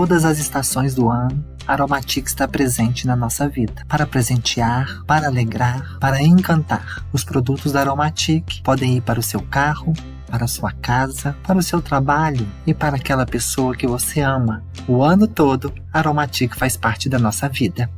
todas as estações do ano, a Aromatic está presente na nossa vida, para presentear, para alegrar, para encantar. Os produtos da Aromatic podem ir para o seu carro, para a sua casa, para o seu trabalho e para aquela pessoa que você ama. O ano todo, a Aromatic faz parte da nossa vida.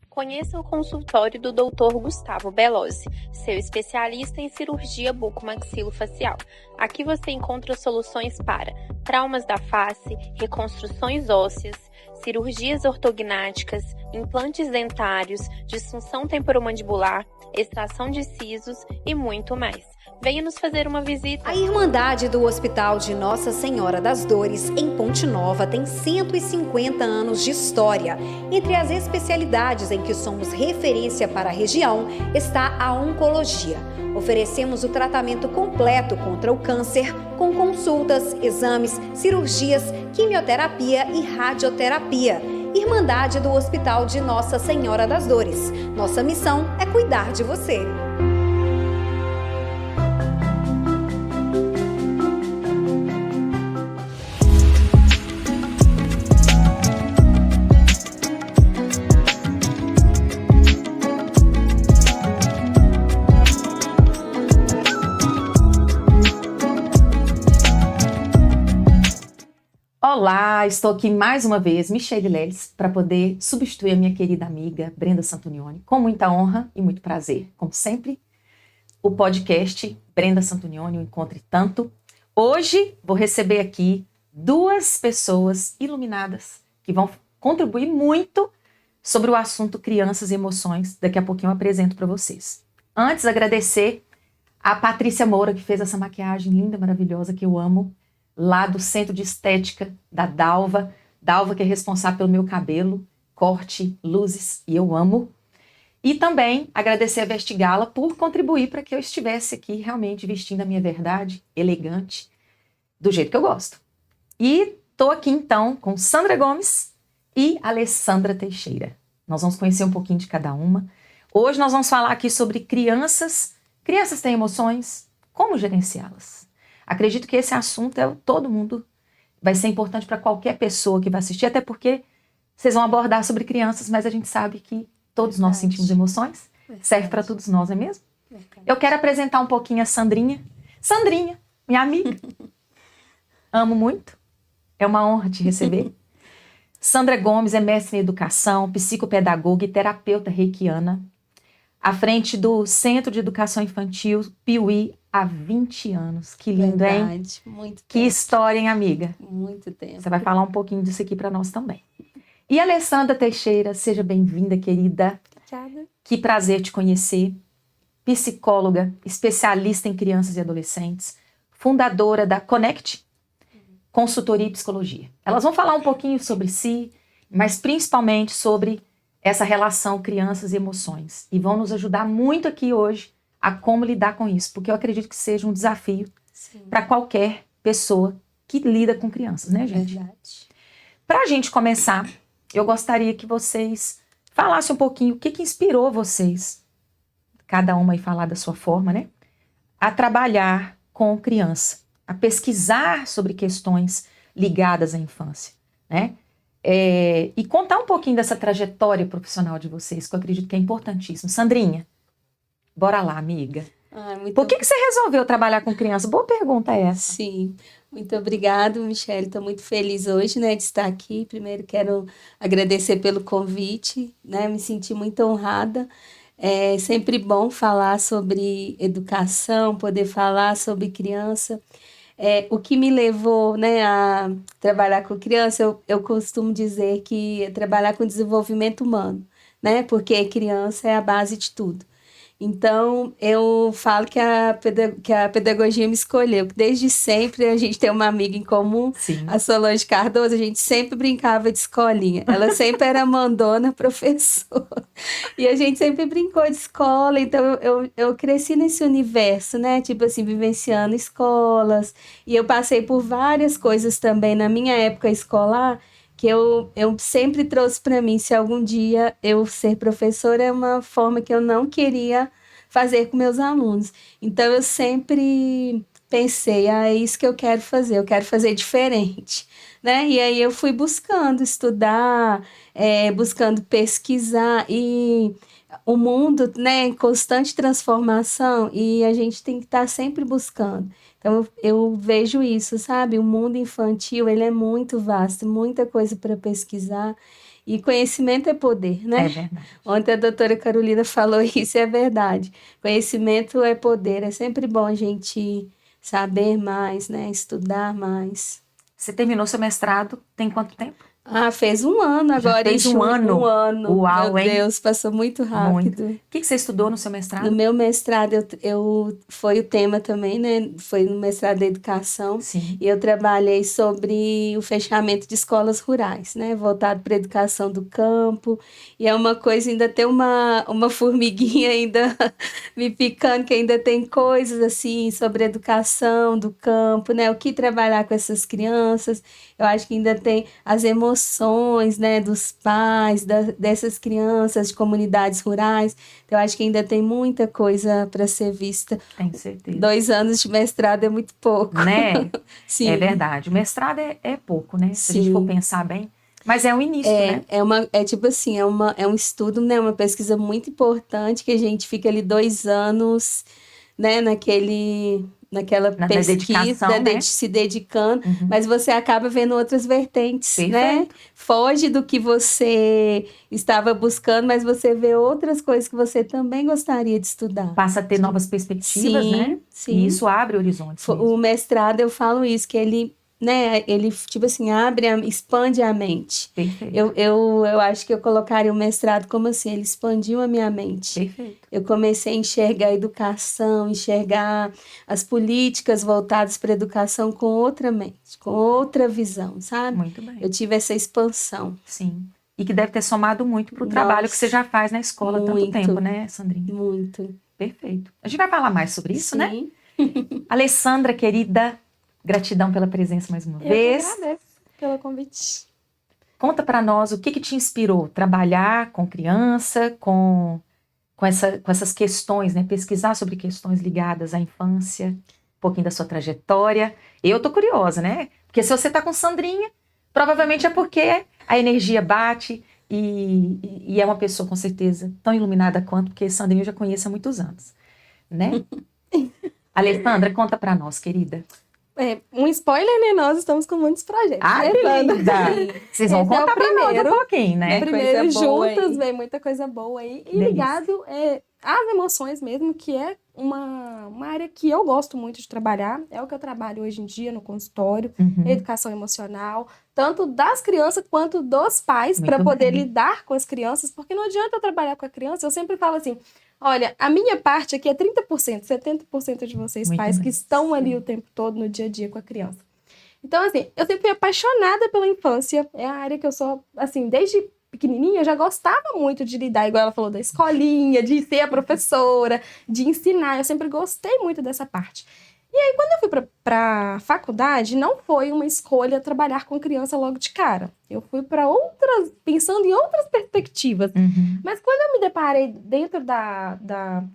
Conheça o consultório do Dr. Gustavo Belosi, seu especialista em cirurgia bucomaxilofacial. Aqui você encontra soluções para traumas da face, reconstruções ósseas, cirurgias ortognáticas, implantes dentários, disfunção temporomandibular, extração de sisos e muito mais. Venha nos fazer uma visita. A Irmandade do Hospital de Nossa Senhora das Dores, em Ponte Nova, tem 150 anos de história. Entre as especialidades em que somos referência para a região está a oncologia. Oferecemos o tratamento completo contra o câncer, com consultas, exames, cirurgias, quimioterapia e radioterapia. Irmandade do Hospital de Nossa Senhora das Dores. Nossa missão é cuidar de você. Olá, estou aqui mais uma vez, Michele Leles, para poder substituir a minha querida amiga Brenda Santunioni, com muita honra e muito prazer. Como sempre, o podcast Brenda Santunioni, o Encontre Tanto. Hoje vou receber aqui duas pessoas iluminadas que vão contribuir muito sobre o assunto crianças e emoções. Daqui a pouquinho eu apresento para vocês. Antes, agradecer a Patrícia Moura, que fez essa maquiagem linda, maravilhosa, que eu amo, lá do Centro de Estética da Dalva que é responsável pelo meu cabelo, corte, luzes, e eu amo. E também agradecer a Vestigala por contribuir para que eu estivesse aqui realmente vestindo a minha verdade, elegante, do jeito que eu gosto. E estou aqui então com Sandra Gomes e Alessandra Teixeira. Nós vamos conhecer um pouquinho de cada uma. Hoje nós vamos falar aqui sobre crianças. Crianças têm emoções, como gerenciá-las? Acredito que esse assunto todo mundo vai ser importante para qualquer pessoa que vai assistir, até porque vocês vão abordar sobre crianças, mas a gente sabe que todos nós sentimos emoções. Serve para todos nós, não é mesmo? Eu quero apresentar um pouquinho a Sandrinha. Sandrinha, minha amiga. Amo muito. É uma honra te receber. Sandra Gomes é mestre em educação, psicopedagoga e terapeuta reikiana, à frente do Centro de Educação Infantil Piuí há 20 anos. Que lindo, verdade, hein? Muito tempo. Que história, hein, amiga? Muito tempo. Você vai falar um pouquinho disso aqui para nós também. E Alessandra Teixeira, seja bem-vinda, querida. Obrigada. Que prazer te conhecer. Psicóloga, especialista em crianças e adolescentes, fundadora da Connect, consultoria e psicologia. Elas vão falar um pouquinho sobre si, mas principalmente sobre essa relação crianças e emoções. E vão nos ajudar muito aqui hoje a como lidar com isso, porque eu acredito que seja um desafio para qualquer pessoa que lida com crianças, né, gente? Verdade. Para a gente começar, eu gostaria que vocês falassem um pouquinho o que inspirou vocês, cada uma aí falar da sua forma, né, a trabalhar com criança, a pesquisar sobre questões ligadas à infância, né? E contar um pouquinho dessa trajetória profissional de vocês, que eu acredito que é importantíssimo. Sandrinha, bora lá, amiga. Por que você resolveu trabalhar com criança? Boa pergunta essa. Sim, muito obrigada, Michele. Estou muito feliz hoje, né, de estar aqui. Primeiro quero agradecer pelo convite, né, me senti muito honrada. É sempre bom falar sobre educação, poder falar sobre criança. O que me levou, né, a trabalhar com criança, eu costumo dizer que é trabalhar com desenvolvimento humano, né, porque criança é a base de tudo. Então, eu falo que a pedagogia me escolheu. Desde sempre, a gente tem uma amiga em comum, Sim. A Solange Cardoso, a gente sempre brincava de escolinha. Ela sempre era mandona professora. E a gente sempre brincou de escola. Então, eu cresci nesse universo, né? Tipo assim, vivenciando escolas. E eu passei por várias coisas também na minha época escolar, que eu sempre trouxe para mim, se algum dia eu ser professora é uma forma que eu não queria fazer com meus alunos. Então, eu sempre pensei, é isso que eu quero fazer diferente, né? E aí eu fui buscando estudar, buscando pesquisar, e o mundo, né, em constante transformação, e a gente tem que estar sempre buscando. Então eu vejo isso, sabe? O mundo infantil, ele é muito vasto, muita coisa para pesquisar. E conhecimento é poder, né? É verdade. Ontem a doutora Carolina falou isso, é verdade. Conhecimento é poder, é sempre bom a gente saber mais, né? Estudar mais. Você terminou seu mestrado tem quanto tempo? Fez um ano Já agora. fez em um ano? Um ano. Uau, Meu hein? Deus, passou muito rápido. Muito. O que você estudou no seu mestrado? No meu mestrado, foi o tema também, né? Foi no mestrado de educação. Sim. E eu trabalhei sobre o fechamento de escolas rurais, né? Voltado para a educação do campo. E é uma coisa, ainda tem uma formiguinha ainda me picando, que ainda tem coisas assim sobre a educação do campo, né? O que trabalhar com essas crianças. Eu acho que ainda tem as emoções, né? Dos pais, dessas crianças de comunidades rurais. Então, eu acho que ainda tem muita coisa para ser vista. Tenho certeza. 2 anos de mestrado é muito pouco. Né? Sim. É verdade. O mestrado é pouco, né? Se a gente Sim. for pensar bem. Mas é o início, né? Tipo assim, é um estudo, né? Uma pesquisa muito importante, que a gente fica ali 2 anos, né? Naquela pesquisa, dedicação, né? Se dedicando, mas você acaba vendo outras vertentes, né? Foge do que você estava buscando, mas você vê outras coisas que você também gostaria de estudar. Passa a ter novas perspectivas, né? Sim. E isso abre horizontes mesmo. O mestrado, eu falo isso, que ele, né, ele tipo assim, expande a mente. Perfeito. Eu acho que eu colocaria o mestrado como assim, ele expandiu a minha mente. Perfeito. Eu comecei a enxergar a educação, enxergar as políticas voltadas para a educação com outra mente, com outra visão, sabe? Muito bem. Eu tive essa expansão. Sim. E que deve ter somado muito para o trabalho que você já faz na escola há tanto tempo, né, Sandrinha? Muito. Perfeito. A gente vai falar mais sobre isso, né? Sim. Alessandra, querida, gratidão pela presença mais uma vez. Eu que agradeço pelo convite. Conta para nós o que te inspirou trabalhar com criança, com essas questões, né? Pesquisar sobre questões ligadas à infância, um pouquinho da sua trajetória. Eu tô curiosa, né? Porque se você tá com Sandrinha, provavelmente é porque a energia bate e é uma pessoa, com certeza, tão iluminada quanto, porque Sandrinha eu já conheço há muitos anos, né? Alessandra, conta para nós, querida. Um spoiler, né? Nós estamos com muitos projetos. Ah, que linda! Vocês vão Esse é o contar pra nós primeiro. um pouquinho, né? Primeiro Coisa boa juntas, aí. vem muita coisa boa aí. E Delícia. ligado às emoções mesmo, que é uma área que eu gosto muito de trabalhar. É o que eu trabalho hoje em dia no consultório. Uhum. Educação emocional, tanto das crianças quanto dos pais, Muito para poder bem. lidar com as crianças, porque não adianta eu trabalhar com a criança. Eu sempre falo assim, olha, a minha parte aqui é 30%, 70% de vocês Muito pais bem. que estão ali Sim. o tempo todo no dia a dia com a criança. Então, assim, eu sempre fui apaixonada pela infância, é a área que eu sou, assim, desde pequenininha, eu já gostava muito de lidar, igual ela falou, da escolinha, de ser a professora, de ensinar, eu sempre gostei muito dessa parte. E aí, quando eu fui para faculdade, não foi uma escolha trabalhar com criança logo de cara. Eu fui para pensando em outras perspectivas. Uhum. Mas quando eu me deparei dentro da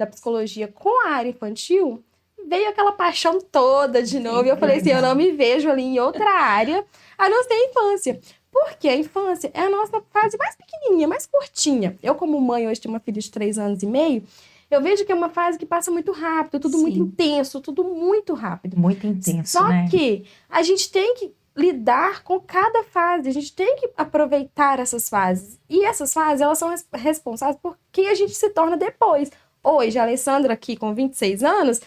psicologia com a área infantil, veio aquela paixão toda de novo. E eu falei assim, eu não me vejo ali em outra área, a não ser a infância. Porque a infância é a nossa fase mais pequenininha, mais curtinha. Eu, como mãe, hoje tenho uma filha de 3 anos e meio, eu vejo que é uma fase que passa muito rápido, tudo muito Sim. intenso, tudo muito rápido. Muito intenso, Só né? que a gente tem que lidar com cada fase, a gente tem que aproveitar essas fases. E essas fases, elas são responsáveis por quem a gente se torna depois. Hoje, a Alessandra aqui com 26 anos,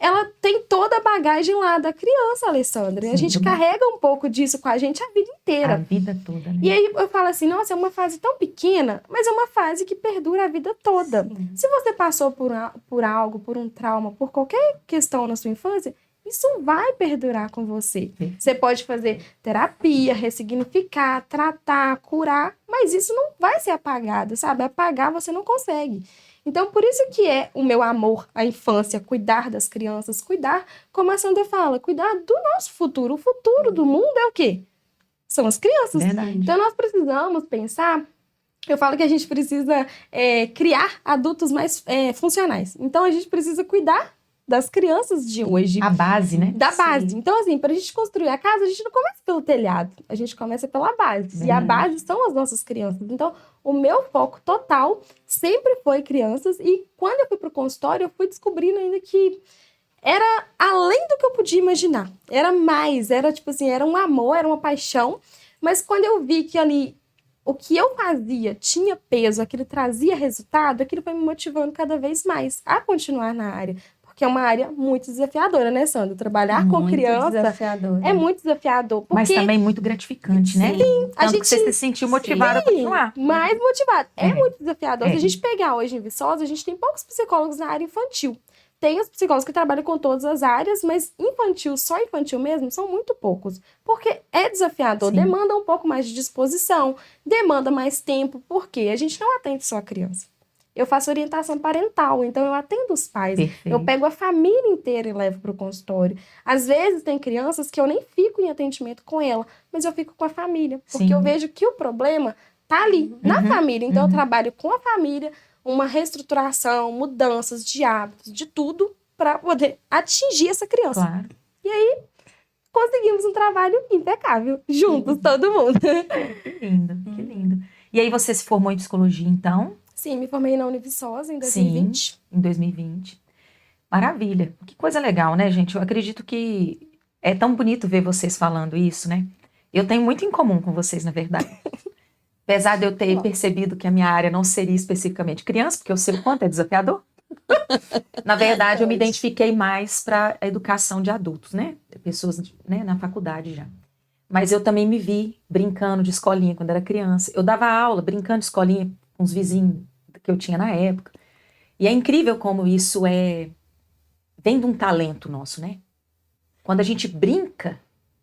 ela tem toda a bagagem lá da criança, Alessandra. E a Sim, gente muito bom. carrega um pouco disso com a gente a vida A inteira. vida toda, né? E aí eu falo assim, nossa, é uma fase tão pequena, mas é uma fase que perdura a vida toda. Sim. Se você passou por algo, por um trauma, por qualquer questão na sua infância, isso vai perdurar com você. Sim. Você pode fazer terapia, ressignificar, tratar, curar, mas isso não vai ser apagado, sabe? Apagar você não consegue. Então, por isso que é o meu amor à infância, cuidar das crianças, cuidar, como a Sandra fala, cuidar do nosso futuro. O futuro do mundo é o quê? São as crianças. Verdade. Então, nós precisamos pensar, eu falo que a gente precisa criar adultos mais funcionais. Então, a gente precisa cuidar das crianças de hoje. A base, né? Da base. Sim. Então, assim, para a gente construir a casa, a gente não começa pelo telhado, a gente começa pela base. E a Verdade. base são as nossas crianças. Então, o meu foco total sempre foi crianças. E quando eu fui pro consultório, eu fui descobrindo ainda que era além do que eu podia imaginar. Era mais, era tipo assim, era um amor, era uma paixão. Mas quando eu vi que ali o que eu fazia tinha peso, aquilo trazia resultado, aquilo foi me motivando cada vez mais a continuar na área. Porque é uma área muito desafiadora, né, Sandra? Trabalhar com Muito criança desafiador. é muito desafiador. Porque Mas também muito gratificante, né? Sim, a Tanto gente que você se sentiu motivada a continuar. mais motivado. É É. muito desafiador. É. Se a gente pegar hoje em Viçosa, a gente tem poucos psicólogos na área infantil. Tem os psicólogos que trabalham com todas as áreas, mas infantil, só infantil mesmo, são muito poucos. Porque é desafiador, Sim. demanda um pouco mais de disposição, demanda mais tempo, porque a gente não atende só a criança. Eu faço orientação parental, então eu atendo os pais. Perfeito. Eu pego a família inteira e levo para o consultório. Às vezes tem crianças que eu nem fico em atendimento com ela, mas eu fico com a família, porque Sim. eu vejo que o problema tá ali, na família. Então eu trabalho com a família, uma reestruturação, mudanças de hábitos, de tudo, para poder atingir essa criança. Claro. Conseguimos um trabalho impecável, juntos, todo mundo. Que lindo, que lindo. E aí você se formou em psicologia, então, Sim, me formei na Univiçosa em 2020. em 2020. Maravilha. Que coisa legal, né, gente? Eu acredito que é tão bonito ver vocês falando isso, né? Eu tenho muito em comum com vocês, na verdade. Apesar de eu ter percebido que a minha área não seria especificamente criança, porque eu sei o quanto é desafiador. Na verdade, eu me identifiquei mais para a educação de adultos, né? Pessoas, né, na faculdade já. Mas eu também me vi brincando de escolinha quando era criança. Eu dava aula brincando de escolinha com os vizinhos que eu tinha na época. E é incrível como isso vem de um talento nosso, né? Quando a gente brinca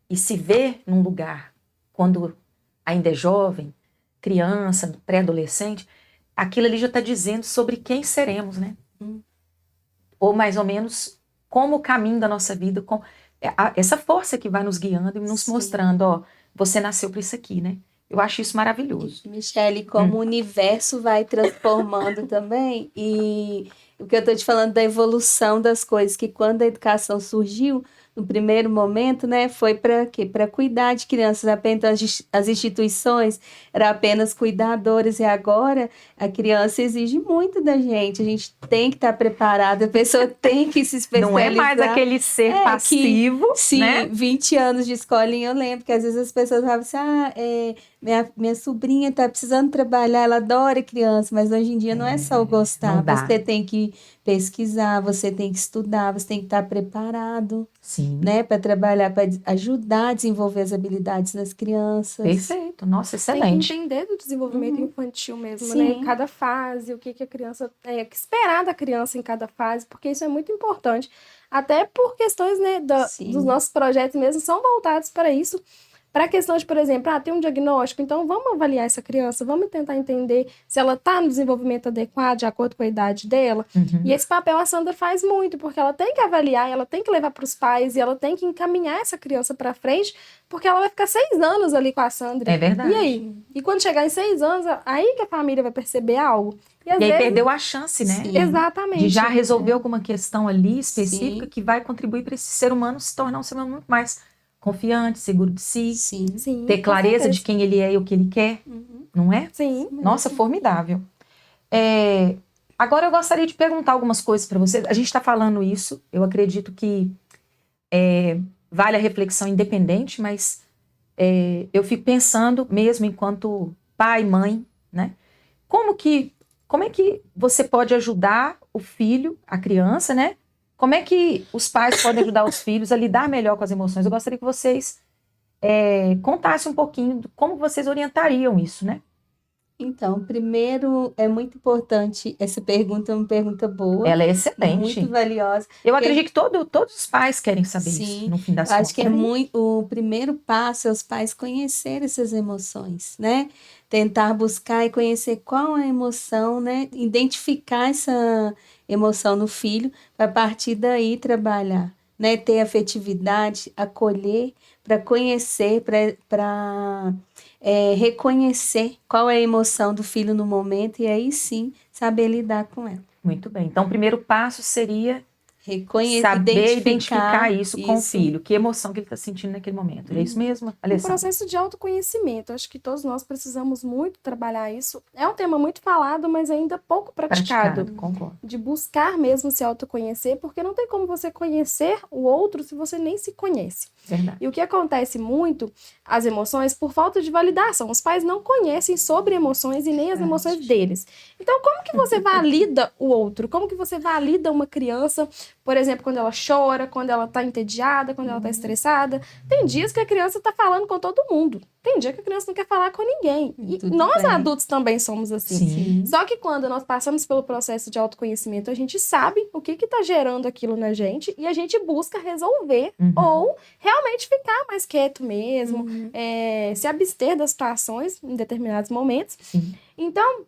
e se vê num lugar, quando ainda é jovem, criança, pré-adolescente, aquilo ali já está dizendo sobre quem seremos, né? Ou mais ou menos como o caminho da nossa vida, essa força que vai nos guiando e nos Sim. mostrando, ó, você nasceu para isso aqui, né? Eu acho isso maravilhoso. Michele, como o universo vai transformando também, e o que eu estou te falando da evolução das coisas, que quando a educação surgiu, no primeiro momento, né, foi para quê? Para cuidar de crianças, apenas as instituições eram apenas cuidadoras, e agora a criança exige muito da gente, a gente tem que estar preparada, a pessoa tem que se especializar. Não é mais aquele ser passivo, Sim, né? 20 anos de escolinha, eu lembro que às vezes as pessoas falavam assim, minha sobrinha está precisando trabalhar, ela adora criança, mas hoje em dia não é só o gostar, não dá. você tem que pesquisar, você tem que estudar, você tem que estar preparado, Sim. né, para trabalhar, para ajudar a desenvolver as habilidades das crianças. Perfeito. Nossa, Tem excelente. que entender do desenvolvimento infantil mesmo, Sim. né? Em cada fase, o que a criança tem, o que esperar da criança em cada fase, porque isso é muito importante. Até por questões, né, Sim. dos nossos projetos mesmo, são voltados para isso. Para a questão de, por exemplo, tem um diagnóstico, então vamos avaliar essa criança, vamos tentar entender se ela está no desenvolvimento adequado, de acordo com a idade dela. E esse papel a Sandra faz muito, porque ela tem que avaliar, ela tem que levar para os pais, e ela tem que encaminhar essa criança para frente, porque ela vai ficar 6 anos ali com a Sandra. É verdade. E aí? E quando chegar em 6 anos, aí que a família vai perceber algo. E às E aí vezes... perdeu a chance, né? Sim. Exatamente. De já resolver alguma questão ali específica Sim. que vai contribuir para esse ser humano se tornar um ser humano muito mais confiante, seguro de si, Sim. Sim, ter com clareza certeza. de quem ele é e o que ele quer, não é? Sim. Nossa, formidável. Agora eu gostaria de perguntar algumas coisas para você. A gente está falando isso, eu acredito que vale a reflexão independente, mas eu fico pensando mesmo enquanto pai, mãe, né? Como é que você pode ajudar o filho, a criança, né? Como é que os pais podem ajudar os filhos a lidar melhor com as emoções? Eu gostaria que vocês contassem um pouquinho de como vocês orientariam isso, né? Então, primeiro, é muito importante, essa pergunta é uma pergunta boa, Ela é excelente. muito valiosa. Eu acredito que todos os pais querem saber Sim, isso, no fim das Eu contas. acho que o primeiro passo é os pais conhecerem essas emoções, né? Tentar buscar e conhecer qual é a emoção, né? Identificar essa emoção no filho, para a partir daí trabalhar, né? Ter afetividade, acolher, para conhecer, para reconhecer qual é a emoção do filho no momento e aí sim saber lidar com ela. Muito bem. Então, o primeiro passo seria saber identificar isso com o isso. filho. Que emoção que ele está sentindo naquele momento. É isso mesmo, O Alessandra? processo de autoconhecimento, acho que todos nós precisamos muito trabalhar isso. É um tema muito falado, mas ainda pouco praticado. Concordo. De buscar mesmo se autoconhecer, porque não tem como você conhecer o outro se você nem se conhece. Verdade. E o que acontece muito, as emoções, por falta de validação. Os pais não conhecem sobre emoções e nem as emoções deles. Então, como que você valida o outro? Como que você valida uma criança, por exemplo, quando ela chora, quando ela tá entediada, quando ela tá estressada? Tem dias que a criança tá falando com todo mundo. Tem dia que a criança não quer falar com ninguém. E Tudo nós bem. adultos também somos assim. Sim. Só que quando nós passamos pelo processo de autoconhecimento, a gente sabe o que está gerando aquilo na gente e a gente busca resolver ou realmente ficar mais quieto mesmo, se abster das situações em determinados momentos. Sim. Então,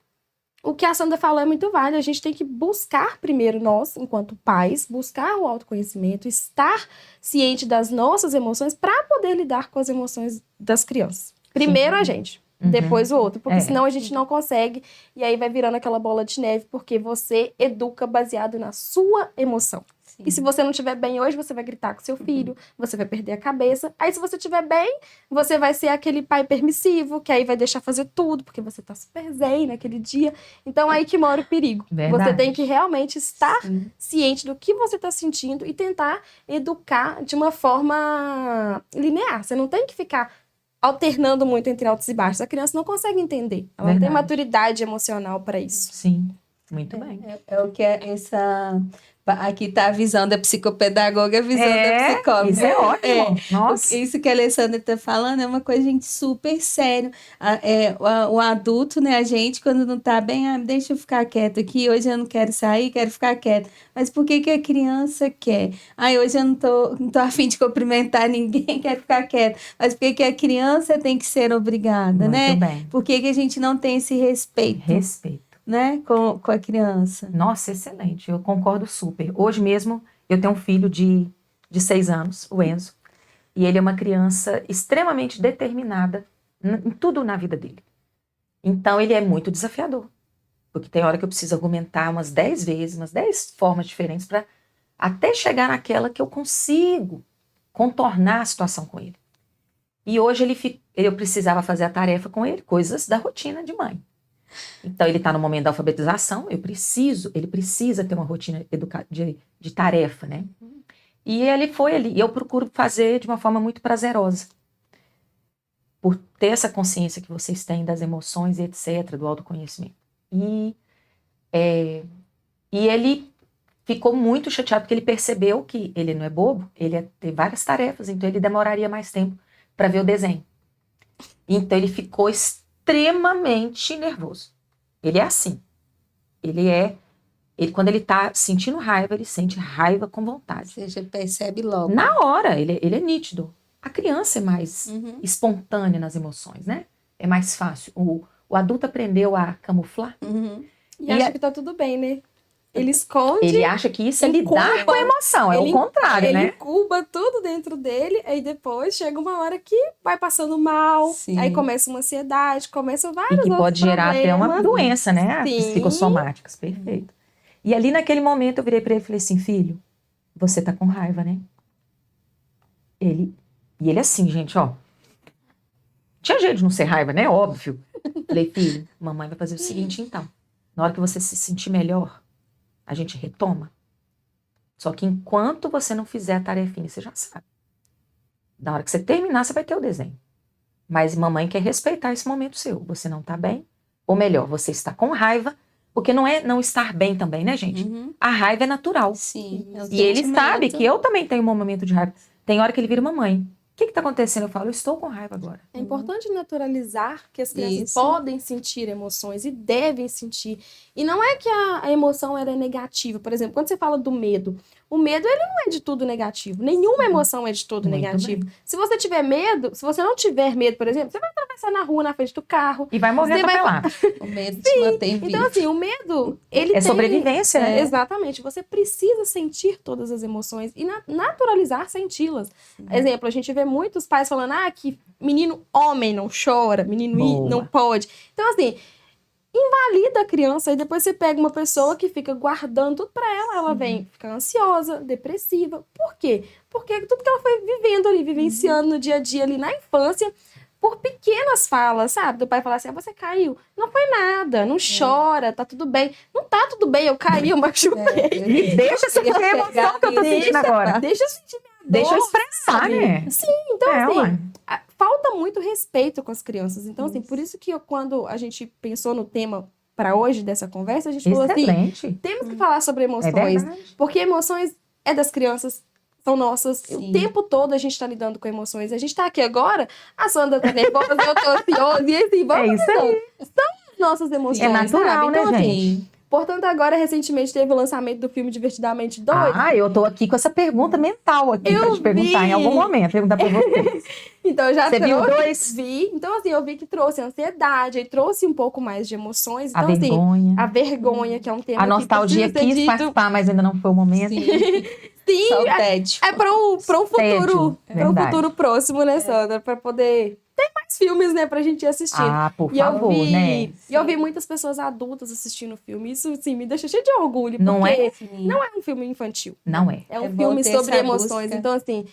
o que a Sandra falou é muito válido. A gente tem que buscar primeiro nós, enquanto pais, buscar o autoconhecimento, estar ciente das nossas emoções para poder lidar com as emoções das crianças. Primeiro a gente. Depois o outro, porque senão a gente não consegue, e aí vai virando aquela bola de neve, porque você educa baseado na sua emoção. Sim. E se você não estiver bem hoje, você vai gritar com seu filho, você vai perder a cabeça. Aí se você estiver bem, você vai ser aquele pai permissivo, que aí vai deixar fazer tudo, porque você tá super zen naquele dia. Então aí que mora o perigo. Verdade. Você tem que realmente estar ciente do que você tá sentindo e tentar educar de uma forma linear. Você não tem que ficar alternando muito entre altos e baixos. A criança não consegue entender. Ela não tem maturidade emocional para isso. Sim, muito bem. É o que essa... Aqui tá a visão da psicopedagoga, a visão da psicóloga. Isso é ótimo. Nossa. Isso que a Alessandra tá falando é uma coisa, gente, super sério. O adulto, né, a gente, quando não tá bem, deixa eu ficar quieto aqui, hoje eu não quero sair, quero ficar quieto. Mas por que a criança quer? Hoje eu não tô a fim de cumprimentar ninguém, quero ficar quieto. Mas por que a criança tem que ser obrigada, né? Muito bem. Por que a gente não tem esse respeito? Né, com a criança. Nossa, excelente. Eu concordo super. Hoje mesmo, eu tenho um filho de 6 anos, o Enzo, e ele é uma criança extremamente determinada em tudo na vida dele. Então, ele é muito desafiador. Porque tem hora que eu preciso argumentar umas 10 vezes, umas 10 formas diferentes, para até chegar naquela que eu consigo contornar a situação com ele. E hoje eu precisava fazer a tarefa com ele, coisas da rotina de mãe. Então, ele está no momento da alfabetização, ele precisa ter uma rotina de tarefa, né? E ele foi ali, e eu procuro fazer de uma forma muito prazerosa. Por ter essa consciência que vocês têm das emoções e etc., do autoconhecimento. E ele ficou muito chateado, porque ele percebeu que ele não é bobo, ele ia ter várias tarefas, então ele demoraria mais tempo para ver o desenho. Então, ele ficou extremamente nervoso. Ele é assim. Quando ele tá sentindo raiva, ele sente raiva com vontade. Você já percebe logo. Na hora, ele é nítido. A criança é mais espontânea nas emoções, né? É mais fácil. O adulto aprendeu a camuflar. E acha que tá tudo bem, né? Ele esconde. Ele acha que isso é lidar com a emoção. É o contrário, né? Ele incuba tudo dentro dele, aí depois chega uma hora que vai passando mal, aí começa uma ansiedade, começa vários E que pode gerar até uma doença, né? Sim. Psicossomáticas. Perfeito. E ali naquele momento eu virei pra ele e falei assim, filho, você tá com raiva, né? E ele assim, gente, ó. Tinha jeito de não ser raiva, né? Óbvio. Falei, filho, mamãe vai fazer o seguinte então. Na hora que você se sentir melhor, a gente retoma. Só que enquanto você não fizer a tarefinha, você já sabe. Na hora que você terminar, você vai ter o desenho. Mas mamãe quer respeitar esse momento seu. Você não tá bem, ou melhor, você está com raiva, porque não é não estar bem também, né, gente? A raiva é natural. Sim. E ele sabe que eu também tenho um momento de raiva. Tem hora que ele vira mamãe. O que tá acontecendo? Eu falo, eu estou com raiva agora. É importante naturalizar que as crianças podem sentir emoções e devem sentir. E não é que a emoção ela é negativa. Por exemplo, quando você fala do medo, o medo ele não é de tudo negativo. Nenhuma emoção é de todo negativo. Se você tiver medo, se você não tiver medo, por exemplo, você vai atravessar na rua, na frente do carro. E vai morrer atropelado. O medo te mantém vivo. Então, assim, o medo, ele tem... sobrevivência, né? Exatamente. Você precisa sentir todas as emoções e naturalizar senti-las. Exemplo, a gente vê muitos pais falando, que menino homem não chora, menino não pode. Então, assim, invalida a criança. E depois você pega uma pessoa que fica guardando tudo pra ela vem ficar ansiosa, depressiva. Por quê? Porque tudo que ela foi vivendo ali, vivenciando no dia a dia ali na infância, por pequenas falas, sabe? Do pai falar assim, você caiu. Não foi nada, não chora, tá tudo bem. Não tá tudo bem, eu caí, eu machuquei. Me deixa sentir a emoção que eu tô sentindo agora. Deixa eu sentir minha dor. Deixa eu expressar, sabe? né? Sim, então assim, ué. falta muito respeito com as crianças. Então, assim, por isso que quando a gente pensou no tema para hoje dessa conversa, a gente falou assim, Excelente. temos que falar sobre É emoções. verdade. Porque emoções é das crianças, são nossas. Sim. O tempo todo a gente tá lidando com emoções. A gente tá aqui agora, a Sandra tá nervosa, eu tô ansiosa, e assim, vamos É isso aí. as nossas emoções, É natural, sabe? Então, né, assim, gente? portanto, agora, recentemente, teve o lançamento do filme Divertidamente 2. Ah, eu tô aqui com essa pergunta mental aqui pra Eu te perguntar vi. em algum momento, perguntar pra você. Então, eu já Você viu trouxe, dois? vi. Então, assim, eu vi que trouxe ansiedade, aí trouxe um pouco mais de emoções. A Então, assim, vergonha. a vergonha, que é um tema A nostalgia que precisa ser quis dito. participar, mas ainda não foi o momento. Sim, Só o é, tédio. é para um futuro, Tédio, pra um verdade. futuro próximo, né, Sandra? Pra poder ter mais filmes, né, pra gente ir assistindo. Ah, por E favor, eu vi, né? e eu vi muitas pessoas adultas assistindo o filme. Isso, sim, me deixa cheia de orgulho. Não porque Sim. não é um filme infantil. Não é. É um É bom filme ter sobre essa emoções. busca. Então, assim,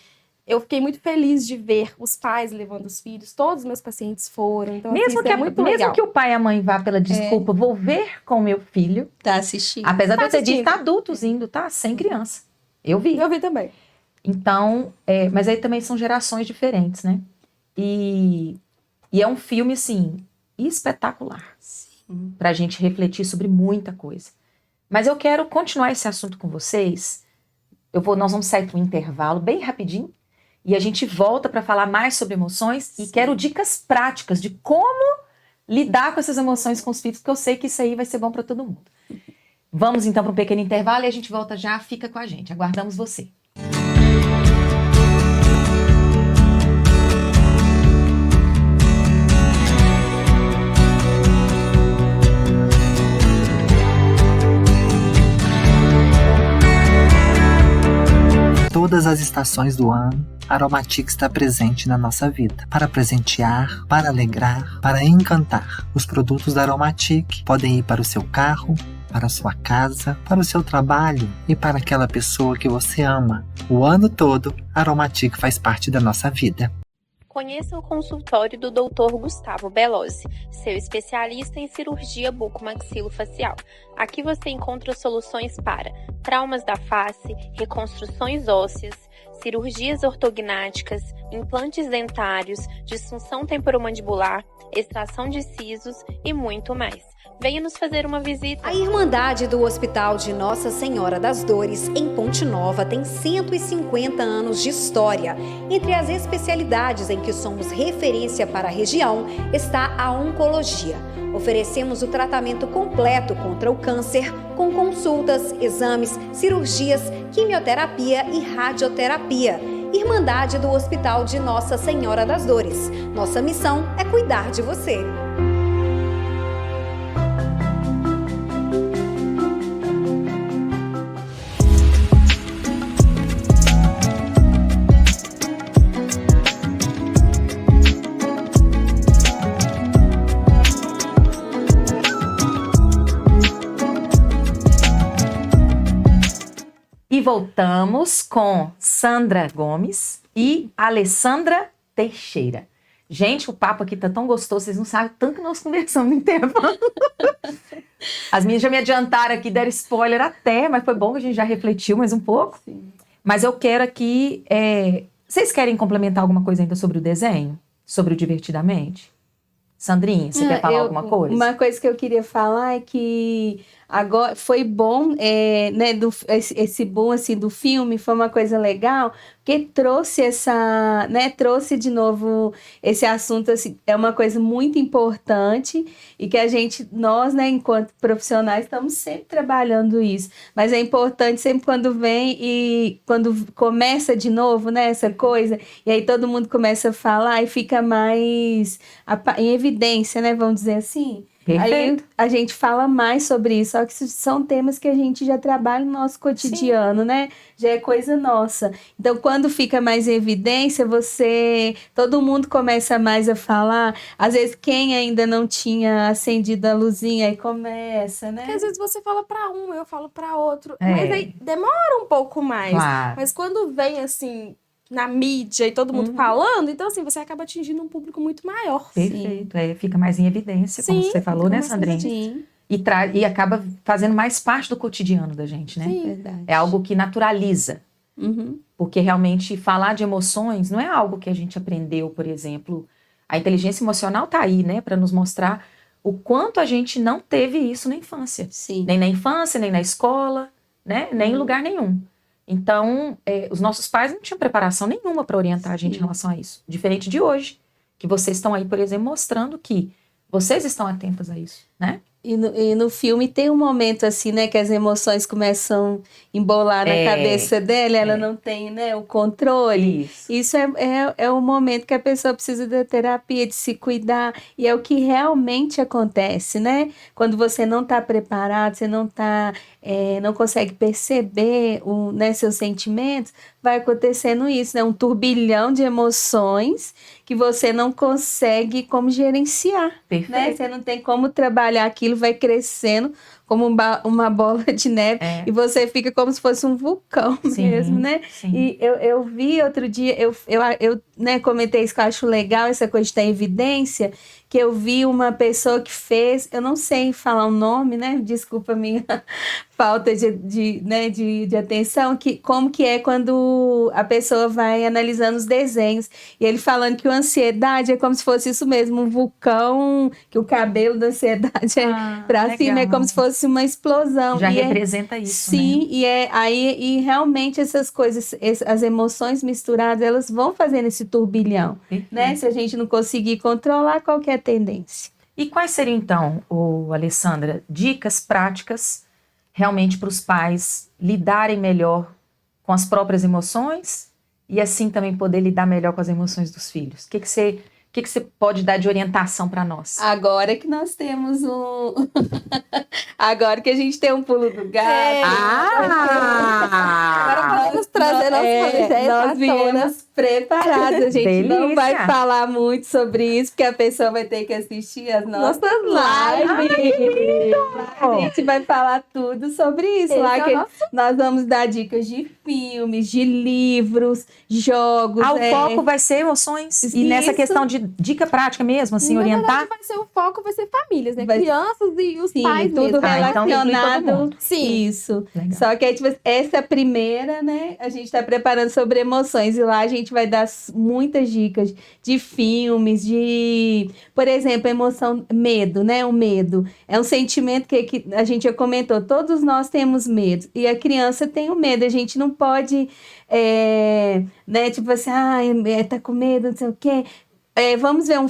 eu fiquei muito feliz de ver os pais levando os filhos. Todos os meus pacientes foram. Então, assim, Mesmo, isso é muito legal. que o pai e a mãe vá pela desculpa, vou ver com meu filho. Tá assistindo. Apesar de eu ter assistindo. dito adultos indo, tá? Sem criança. Eu vi. Eu vi também. Então, mas aí também são gerações diferentes, né? E é um filme, assim, espetacular. Pra gente refletir sobre muita coisa. Mas eu quero continuar esse assunto com vocês. Nós vamos sair para um intervalo bem rapidinho. E a gente volta para falar mais sobre emoções. E quero dicas práticas de como lidar com essas emoções com os filhos, porque eu sei que isso aí vai ser bom para todo mundo. Vamos então para um pequeno intervalo e a gente volta já. Fica com a gente. Aguardamos você. Todas as estações do ano, a Aromatic está presente na nossa vida, para presentear, para alegrar, para encantar. Os produtos da Aromatic podem ir para o seu carro, para a sua casa, para o seu trabalho e para aquela pessoa que você ama. O ano todo, a Aromatic faz parte da nossa vida. Conheça o consultório do Dr. Gustavo Belosi, seu especialista em cirurgia bucomaxilofacial. Aqui você encontra soluções para traumas da face, reconstruções ósseas, cirurgias ortognáticas, implantes dentários, disfunção temporomandibular, extração de sisos e muito mais. Venha nos fazer uma visita. A Irmandade do Hospital de Nossa Senhora das Dores, em Ponte Nova, tem 150 anos de história. Entre as especialidades em que somos referência para a região está a oncologia. Oferecemos o tratamento completo contra o câncer, com consultas, exames, cirurgias, quimioterapia e radioterapia. Irmandade do Hospital de Nossa Senhora das Dores. Nossa missão é cuidar de você. E voltamos com Sandra Gomes e Alessandra Teixeira. Gente, o papo aqui tá tão gostoso, vocês não sabem o tanto que nós conversamos no intervalo. As meninas já me adiantaram aqui, deram spoiler até, mas foi bom que a gente já refletiu mais um pouco. Sim. Mas eu quero aqui... Vocês querem complementar alguma coisa ainda sobre o desenho? Sobre o Divertidamente? Sandrinha, você quer falar alguma coisa? Uma coisa que eu queria falar é que agora foi bom, né, esse boom assim do filme foi uma coisa legal, porque trouxe trouxe de novo esse assunto, assim, é uma coisa muito importante e que nós, né, enquanto profissionais, estamos sempre trabalhando isso, mas é importante sempre quando vem e quando começa de novo, né, essa coisa, e aí todo mundo começa a falar e fica mais em evidência, né, vamos dizer assim. Aí Perfeito. a gente fala mais sobre isso, só que são temas que a gente já trabalha no nosso cotidiano, né? Já é coisa nossa. Então, quando fica mais em evidência, todo mundo começa mais a falar. Às vezes, quem ainda não tinha acendido a luzinha, aí começa, né? Porque às vezes você fala pra um, eu falo pra outro. É. Mas aí demora um pouco mais. Claro. Mas quando vem assim, na mídia e todo mundo falando, então assim, você acaba atingindo um público muito maior. Perfeito. Fica mais em evidência, como Sim, você falou, fica né, mais Sandrinha? Sim, E acaba fazendo mais parte do cotidiano da gente, né? Sim. verdade. É algo que naturaliza. Uhum. Porque realmente falar de emoções não é algo que a gente aprendeu, por exemplo. A inteligência emocional tá aí, né, para nos mostrar o quanto a gente não teve isso na infância. Sim. Nem na infância, nem na escola, né, nem em lugar nenhum. Então, os nossos pais não tinham preparação nenhuma para orientar a gente em relação a isso. Diferente de hoje, que vocês estão aí, por exemplo, mostrando que vocês estão atentas a isso, né? E no filme tem um momento assim, né, que as emoções começam a embolar na cabeça dela, ela não tem, né, o controle. Isso. Isso é o momento que a pessoa precisa da terapia, de se cuidar, e é o que realmente acontece, né? Quando você não está preparado, você não consegue perceber né, seus sentimentos, vai acontecendo isso, né? Um turbilhão de emoções que você não consegue como gerenciar, Perfeito. né? Você não tem como trabalhar aquilo, vai crescendo como uma bola de neve e você fica como se fosse um vulcão mesmo, né? Sim. E eu vi outro dia, eu né, comentei isso que eu acho legal, essa coisa de ter evidência, que eu vi uma pessoa que fez, eu não sei falar o nome, né? Desculpa a minha falta de atenção, como que é quando a pessoa vai analisando os desenhos. E ele falando que a ansiedade é como se fosse isso mesmo, um vulcão, que o cabelo da ansiedade é pra cima, é como se fosse uma explosão. Já e representa isso, sim, né? e realmente essas coisas, as emoções misturadas, elas vão fazendo esse turbilhão, né? Se a gente não conseguir controlar qualquer tendência. E quais seriam, então, Alessandra, dicas práticas realmente para os pais lidarem melhor com as próprias emoções e assim também poder lidar melhor com as emoções dos filhos? O que você pode dar de orientação para nós? Agora que nós temos Agora que a gente tem um pulo do gato. Agora podemos trazer nossas ideias nós viemos preparados. A gente não vai falar muito sobre isso, porque a pessoa vai ter que assistir as nossas lives. A gente vai falar tudo sobre isso. Lá que nós vamos dar dicas de filmes, de livros, jogos. O foco vai ser emoções. E nessa questão de dica prática mesmo, assim, orientar. Verdade, o foco vai ser famílias, né? Crianças e os pais tudo mesmo. relacionado. Sim. Isso. Legal. Só que essa primeira, né? A gente está preparando sobre emoções. E lá a gente vai dar muitas dicas de filmes, por exemplo, medo, né? O medo. É um sentimento que a gente já comentou. Todos nós temos medo. E a criança tem o medo. A gente não pode, né? Tipo assim, tá com medo, não sei o quê. Vamos ver um